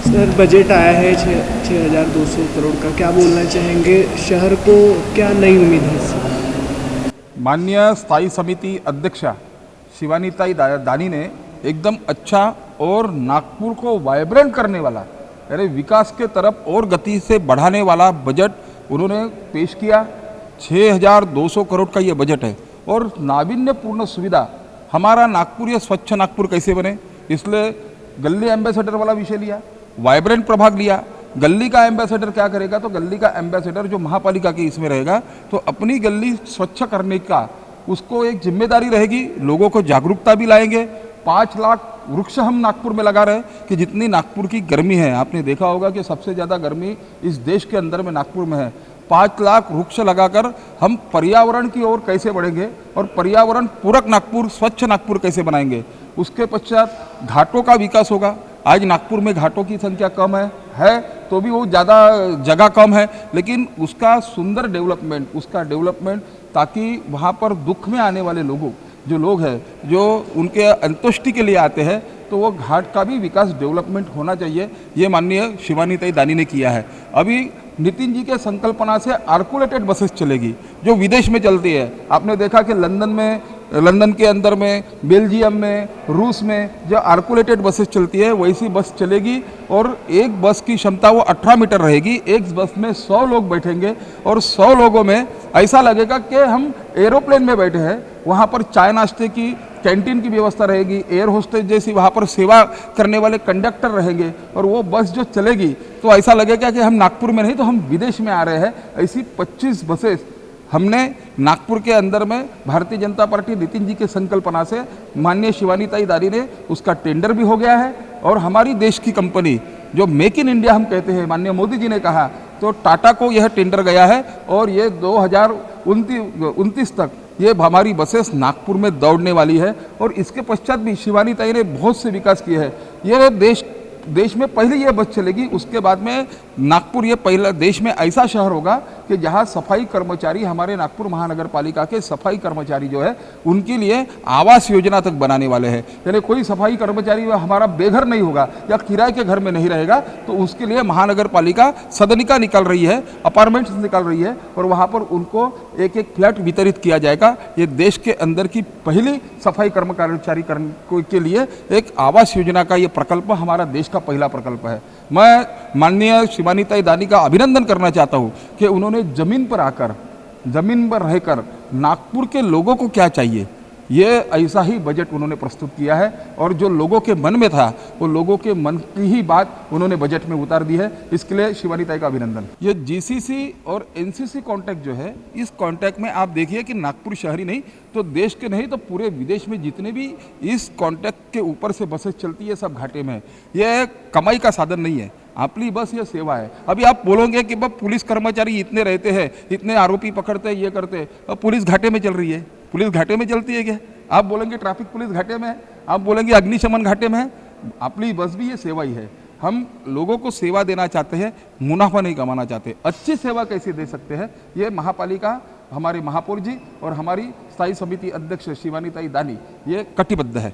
Sir budget आया है 6,200 करोड़ का, क्या बोलना चाहेंगे? शहर को क्या नई उम्मीद है इससे? माननीय स्थायी समिति अध्यक्षा शिवानीताई दानी ने एकदम अच्छा और नागपुर को वाइब्रेंट करने वाला, यानी विकास के तरफ और गति से बढ़ाने वाला बजट उन्होंने पेश किया। 6,200 करोड़ का ये बजट है और नावीन्यपूर्ण सुविधा, हमारा नागपुर ये स्वच्छ नागपुर कैसे बने, इसलिए गली एम्बेसडर वाला विषय लिया, वाइब्रेंट प्रभाग लिया। गली का एम्बेसडर क्या करेगा, तो गली का एम्बेसडर जो महापालिका की इसमें रहेगा, तो अपनी गली स्वच्छ करने का उसको एक जिम्मेदारी रहेगी। लोगों को जागरूकता भी लाएंगे। 5 लाख वृक्ष हम नागपुर में लगा रहे हैं कि जितनी नागपुर की गर्मी है, आपने देखा होगा कि सबसे ज़्यादा गर्मी इस देश के अंदर में नागपुर में है। 5 लाख वृक्ष लगाकर हम पर्यावरण की ओर कैसे बढ़ेंगे और पर्यावरण पूरक नागपुर, स्वच्छ नागपुर कैसे बनाएंगे। उसके पश्चात घाटों का विकास होगा। आज नागपुर में घाटों की संख्या कम है तो भी वो ज़्यादा जगह कम है, लेकिन उसका सुंदर डेवलपमेंट, उसका डेवलपमेंट ताकि वहाँ पर दुख में आने वाले लोगों जो लोग हैं, जो उनके अंत्येष्टि के लिए आते हैं, तो वो घाट का भी विकास डेवलपमेंट होना चाहिए। ये माननीय शिवानीताई दानी ने किया है। अभी नितिन जी के संकल्पना से आर्कुलेटेड बसेस चलेगी जो विदेश में चलती है। आपने देखा कि लंदन के अंदर में, बेल्जियम में, रूस में जो आर्कुलेटेड बसेस चलती है वैसी बस चलेगी और एक बस की क्षमता वो 18 मीटर रहेगी। एक बस में 100 लोग बैठेंगे और 100 लोगों में ऐसा लगेगा कि हम एरोप्लेन में बैठे हैं। वहाँ पर चाय नाश्ते की कैंटीन की व्यवस्था रहेगी, एयर होस्टेस जैसी वहाँ पर सेवा करने वाले कंडक्टर रहेंगे और वो बस जो चलेगी तो ऐसा लगेगा कि हम नागपुर में नहीं तो हम विदेश में आ रहे हैं। ऐसी 25 बसेस हमने नागपुर के अंदर में भारतीय जनता पार्टी नितिन जी के संकल्पना से माननीय शिवानीताई दानी ने उसका टेंडर भी हो गया है और हमारी देश की कंपनी जो मेक इन इंडिया हम कहते हैं, माननीय मोदी जी ने कहा, तो टाटा को यह टेंडर गया है और ये 2029 तक ये हमारी बसेस नागपुर में दौड़ने वाली है। और इसके पश्चात भी शिवानीताई ने बहुत से विकास किए हैं। ये देश में पहले ये बस चलेगी, उसके बाद में नागपुर ये पहला देश में ऐसा शहर होगा कि जहाँ सफाई कर्मचारी, हमारे नागपुर महानगर पालिका के सफाई कर्मचारी जो है उनके लिए आवास योजना तक बनाने वाले हैं। यानी कोई सफाई कर्मचारी हमारा बेघर नहीं होगा या किराए के घर में नहीं रहेगा, तो उसके लिए महानगर पालिका सदनिका निकाल रही है, अपार्टमेंट्स निकाल रही है और वहाँ पर उनको एक एक फ्लैट वितरित किया जाएगा। ये देश के अंदर की पहली सफाई कर्मचारी के लिए एक आवास योजना का ये प्रकल्प हमारा देश का पहला प्रकल्प है। मैं माननीय शिवानीताई दानी का अभिनंदन करना चाहता हूँ कि उन्होंने ज़मीन पर रहकर नागपुर के लोगों को क्या चाहिए, ये ऐसा ही बजट उन्होंने प्रस्तुत किया है और जो लोगों के मन में था वो लोगों के मन की ही बात उन्होंने बजट में उतार दी है। इसके लिए शिवानीताई का अभिनंदन। ये जीसीसी और एनसीसी कॉन्ट्रैक्ट जो है, इस कॉन्ट्रैक्ट में आप देखिए कि नागपुर शहर ही नहीं तो देश के नहीं तो पूरे विदेश में जितने भी इस कॉन्ट्रैक्ट के ऊपर से बसेस चलती है सब घाटे में है। ये कमाई का साधन नहीं है, आपकी बस ये सेवा है। अभी आप बोलोगे कि बस पुलिस कर्मचारी इतने रहते हैं, इतने आरोपी पकड़ते हैं, ये करते हैं, अब पुलिस घाटे में चल रही है। पुलिस घाटे में चलती है क्या? आप बोलेंगे ट्रैफिक पुलिस घाटे में है, आप बोलेंगे अग्निशमन घाटे में है। अपनी बस भी ये सेवा ही है। हम लोगों को सेवा देना चाहते हैं, मुनाफा नहीं कमाना चाहते। अच्छी सेवा कैसे दे सकते हैं, ये महापालिका, हमारे महापौर जी और हमारी स्थायी समिति अध्यक्ष शिवानीताई दानी ये कटिबद्ध है।